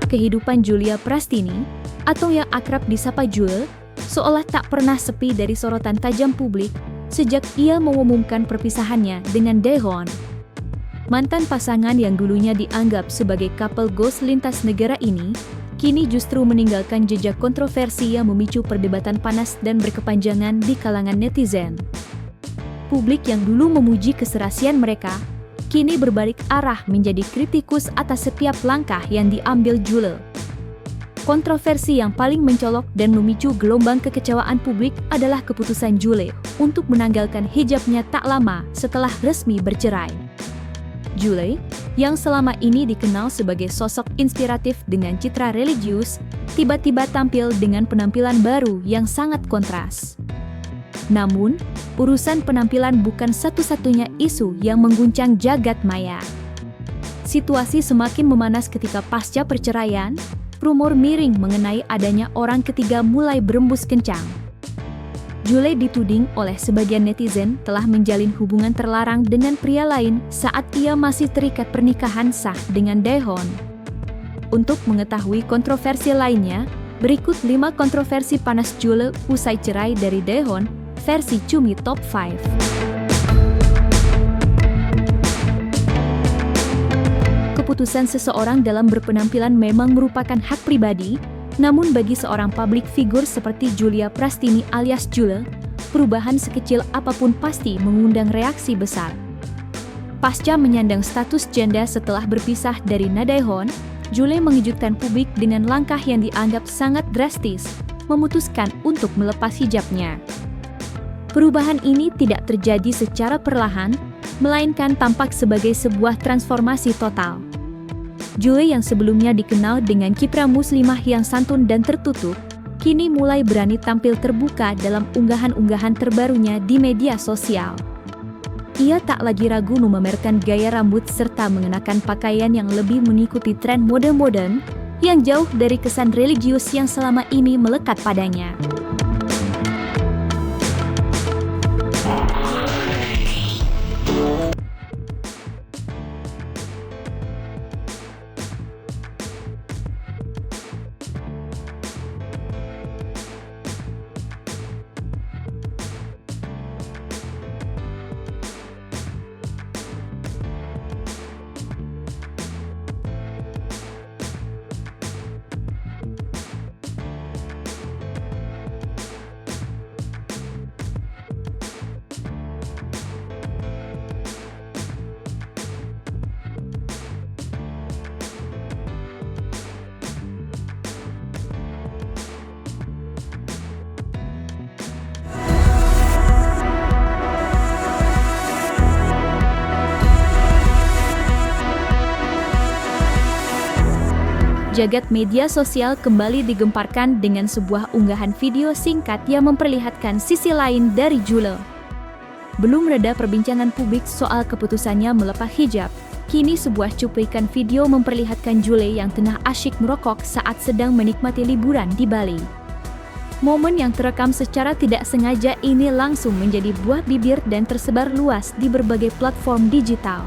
kehidupan Julia Prastini, atau yang akrab disapa Jule, seolah tak pernah sepi dari sorotan tajam publik sejak ia mengumumkan perpisahannya dengan Daehoon. Mantan pasangan yang dulunya dianggap sebagai couple goals lintas negara ini, kini justru meninggalkan jejak kontroversi yang memicu perdebatan panas dan berkepanjangan di kalangan netizen. Publik yang dulu memuji keserasian mereka, kini berbalik arah menjadi kritikus atas setiap langkah yang diambil Jule. Kontroversi yang paling mencolok dan memicu gelombang kekecewaan publik adalah keputusan Jule untuk menanggalkan hijabnya tak lama setelah resmi bercerai. Jule, yang selama ini dikenal sebagai sosok inspiratif dengan citra religius, tiba-tiba tampil dengan penampilan baru yang sangat kontras. Namun, urusan penampilan bukan satu-satunya isu yang mengguncang jagat maya. Situasi semakin memanas ketika pasca perceraian, rumor miring mengenai adanya orang ketiga mulai berembus kencang. Jule dituding oleh sebagian netizen telah menjalin hubungan terlarang dengan pria lain saat ia masih terikat pernikahan sah dengan Daehoon. Untuk mengetahui kontroversi lainnya, berikut 5 kontroversi panas Jule usai cerai dari Daehoon, versi Cumi Top 5. Keputusan seseorang dalam berpenampilan memang merupakan hak pribadi, namun bagi seorang publik figur seperti Julia Prastini alias Jule, perubahan sekecil apapun pasti mengundang reaksi besar. Pasca menyandang status janda setelah berpisah dari Daehoon, Jule mengejutkan publik dengan langkah yang dianggap sangat drastis, memutuskan untuk melepas hijabnya. Perubahan ini tidak terjadi secara perlahan, melainkan tampak sebagai sebuah transformasi total. Jule yang sebelumnya dikenal dengan citra muslimah yang santun dan tertutup, kini mulai berani tampil terbuka dalam unggahan-unggahan terbarunya di media sosial. Ia tak lagi ragu memamerkan gaya rambut serta mengenakan pakaian yang lebih mengikuti tren mode modern, yang jauh dari kesan religius yang selama ini melekat padanya. Jagat media sosial kembali digemparkan dengan sebuah unggahan video singkat yang memperlihatkan sisi lain dari Jule. Belum reda perbincangan publik soal keputusannya melepas hijab, kini sebuah cuplikan video memperlihatkan Jule yang tengah asyik merokok saat sedang menikmati liburan di Bali. Momen yang terekam secara tidak sengaja ini langsung menjadi buah bibir dan tersebar luas di berbagai platform digital.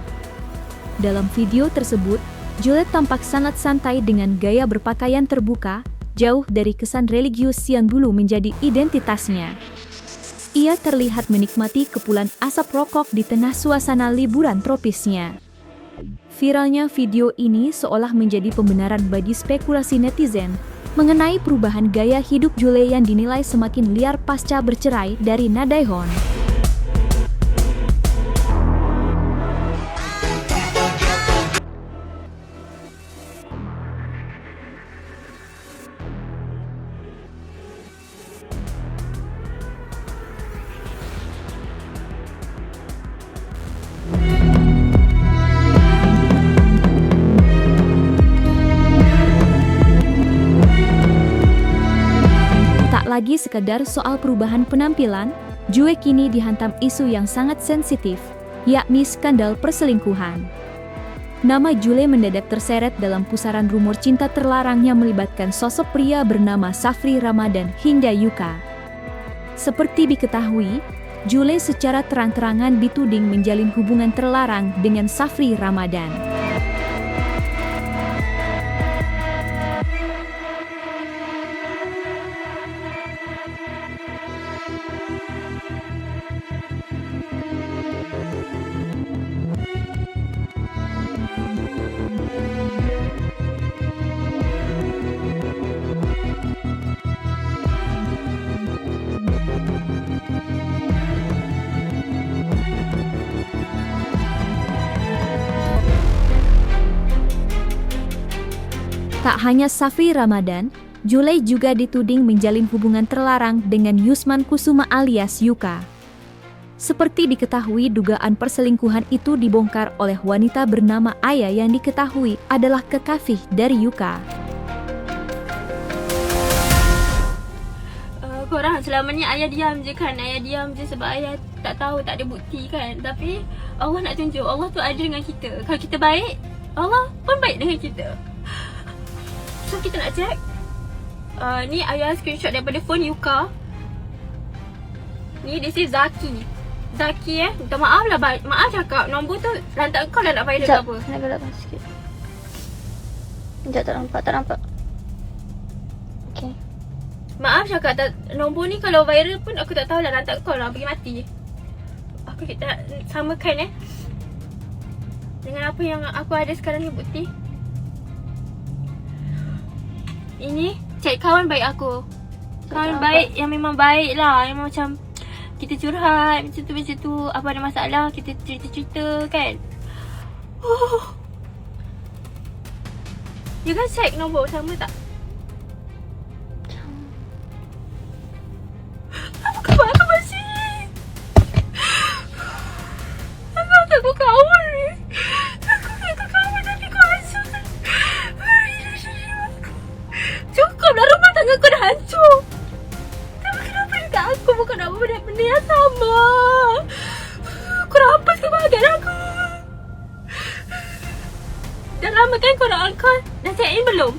Dalam video tersebut, Jule tampak sangat santai dengan gaya berpakaian terbuka, jauh dari kesan religius yang dulu menjadi identitasnya. Ia terlihat menikmati kepulan asap rokok di tengah suasana liburan tropisnya. Viralnya video ini seolah menjadi pembenaran bagi spekulasi netizen mengenai perubahan gaya hidup Jule yang dinilai semakin liar pasca bercerai dari Daehoon. Lagi sekadar soal perubahan penampilan, Jule kini dihantam isu yang sangat sensitif, yakni skandal perselingkuhan. Nama Jule mendadak terseret dalam pusaran rumor cinta terlarang yang melibatkan sosok pria bernama Safri Ramadan hingga Yuka. Seperti diketahui, Jule secara terang-terangan dituding menjalin hubungan terlarang dengan Safri Ramadan. Tak hanya Safi Ramadan, Jule juga dituding menjalin hubungan terlarang dengan Yusman Kusuma alias Yuka. Seperti diketahui, dugaan perselingkuhan itu dibongkar oleh wanita bernama Aya yang diketahui adalah kekasih dari Yuka. Korang selama ni Ayah diam je kan. Ayah diam je sebab Ayah tak tahu, tak ada bukti kan. Tapi Allah nak tunjuk Allah tu ada dengan kita. Kalau kita baik, Allah pun baik dengan kita. So kita nak check. Ni Ayah screenshot daripada phone Yuka. Ni dia say Zaki. Zaki minta maaf lah. Maaf cakap nombor tu lantak kau lah nak viral ke apa. Nak gelapkan sikit. Sekejap, tak nampak. Okay. Maaf cakap, nombor ni kalau viral pun aku tak tahulah, lantak kau lah pergi mati. Aku kita samakan dengan apa yang aku ada sekarang ni bukti. Ini cek kawan baik aku. Kawan baik yang memang baik lah. Yang macam kita curhat macam tu. Apa ada masalah kita cerita-cerita kan. You kan check nombor sama tak? Aku masih aku kawan ni. Aku kawan tapi kau hancur. Cukup dah, rumah tangga aku dah hancur. Tapi kenapa dekat aku bukan nak buat benda yang sama? Kau rampas kebahagiaan aku. Dah lama kan korang angkat? Dah check in belum?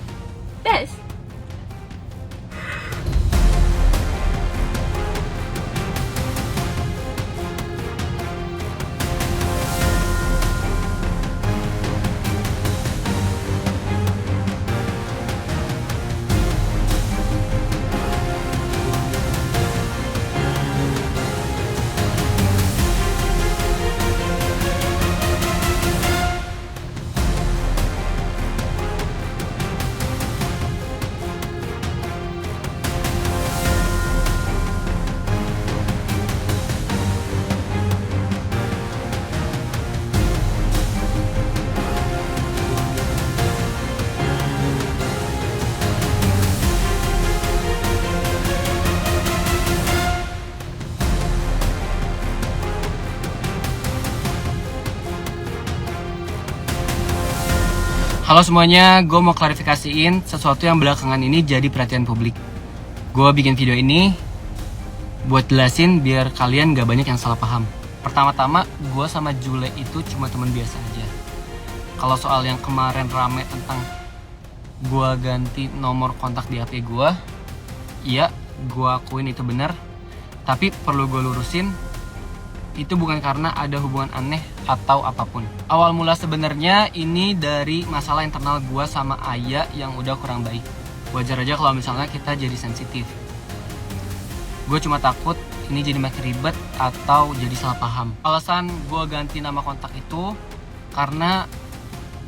Best. Halo semuanya, gue mau klarifikasiin sesuatu yang belakangan ini jadi perhatian publik. Gue bikin video ini buat jelasin biar kalian gak banyak yang salah paham. Pertama-tama, gue sama Jule itu cuma teman biasa aja. Kalau soal yang kemarin rame tentang gue ganti nomor kontak di HP gue, iya, gue akuin itu benar. Tapi perlu gue lurusin, itu bukan karena ada hubungan aneh atau apapun. Awal mula sebenarnya ini dari masalah internal gue sama Aya yang udah kurang baik. Wajar aja kalau misalnya kita jadi sensitif. Gue cuma takut ini jadi makin ribet atau jadi salah paham. Alasan gue ganti nama kontak itu karena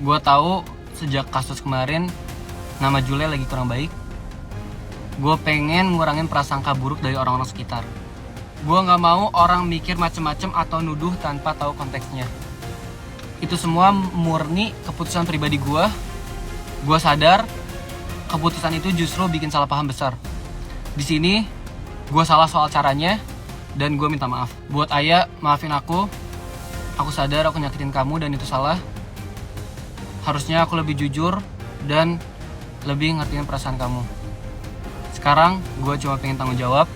gue tahu sejak kasus kemarin nama Jule lagi kurang baik. Gue pengen ngurangin prasangka buruk dari orang-orang sekitar. Gue gak mau orang mikir macem-macem atau nuduh tanpa tahu konteksnya. Itu semua murni keputusan pribadi gue. Gue sadar keputusan itu justru bikin salah paham besar. Di sini gue salah soal caranya dan gue minta maaf. Buat Aya, maafin aku. Aku sadar aku nyakitin kamu dan itu salah. Harusnya aku lebih jujur dan lebih ngertiin perasaan kamu. Sekarang gue cuma pengen tanggung jawab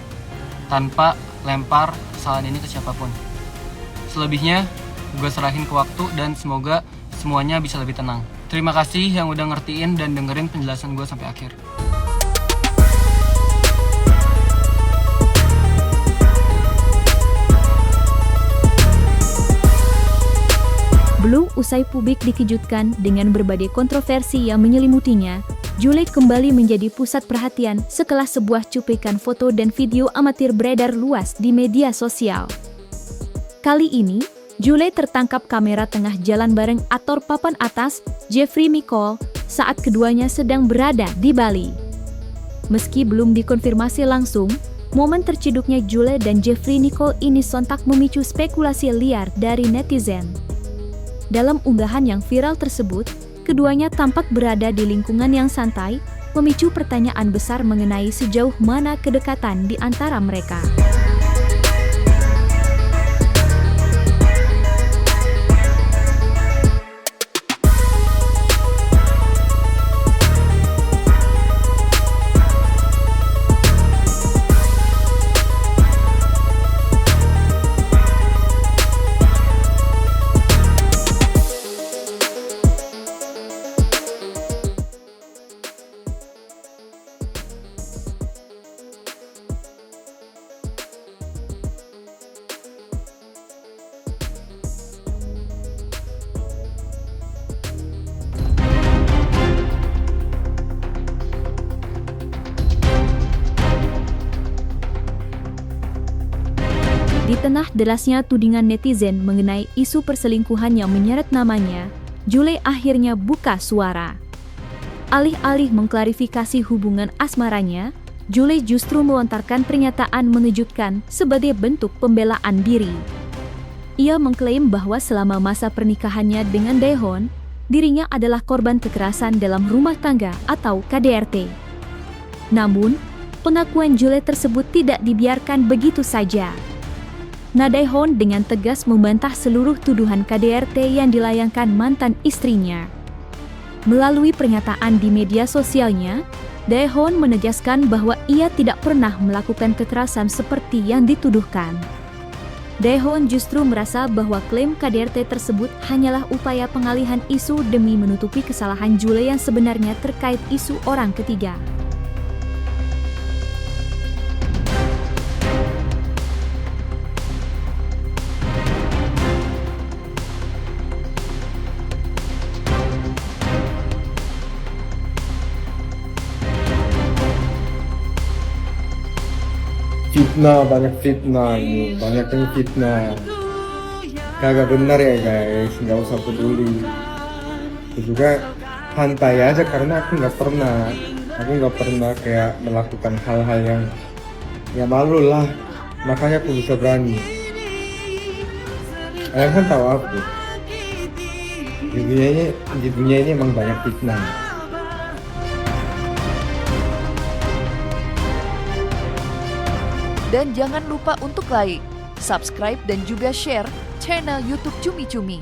tanpa lempar kesalahan ini ke siapapun. Selebihnya gue serahin ke waktu dan semoga semuanya bisa lebih tenang. Terima kasih yang udah ngertiin dan dengerin penjelasan gue sampai akhir. Belum usai publik dikejutkan dengan berbagai kontroversi yang menyelimutinya, Jule kembali menjadi pusat perhatian setelah sebuah cuplikan foto dan video amatir beredar luas di media sosial. Kali ini, Jule tertangkap kamera tengah jalan bareng aktor papan atas Jeffrey Nicole saat keduanya sedang berada di Bali. Meski belum dikonfirmasi langsung, momen terciduknya Jule dan Jeffrey Nicole ini sontak memicu spekulasi liar dari netizen. Dalam unggahan yang viral tersebut, keduanya tampak berada di lingkungan yang santai, memicu pertanyaan besar mengenai sejauh mana kedekatan di antara mereka. Di tengah derasnya tudingan netizen mengenai isu perselingkuhan yang menyeret namanya, Jule akhirnya buka suara. Alih-alih mengklarifikasi hubungan asmaranya, Jule justru melontarkan pernyataan mengejutkan sebagai bentuk pembelaan diri. Ia mengklaim bahwa selama masa pernikahannya dengan Daehoon, dirinya adalah korban kekerasan dalam rumah tangga atau KDRT. Namun, pengakuan Jule tersebut tidak dibiarkan begitu saja. Daehoon dengan tegas membantah seluruh tuduhan KDRT yang dilayangkan mantan istrinya. Melalui pernyataan di media sosialnya, Daehoon menegaskan bahwa ia tidak pernah melakukan kekerasan seperti yang dituduhkan. Daehoon justru merasa bahwa klaim KDRT tersebut hanyalah upaya pengalihan isu demi menutupi kesalahan Jule yang sebenarnya terkait isu orang ketiga. Fitnah, banyak fitnah nih, banyak yang fitnah. Kagak benar ya guys, nggak usah peduli. Itu juga santai aja karena aku nggak pernah kayak melakukan hal-hal yang ya malu lah, makanya aku bisa berani. Kalian kan tahu aku di dunia ini emang banyak fitnah. Dan jangan lupa untuk like, subscribe, dan juga share channel YouTube Cumi Cumi.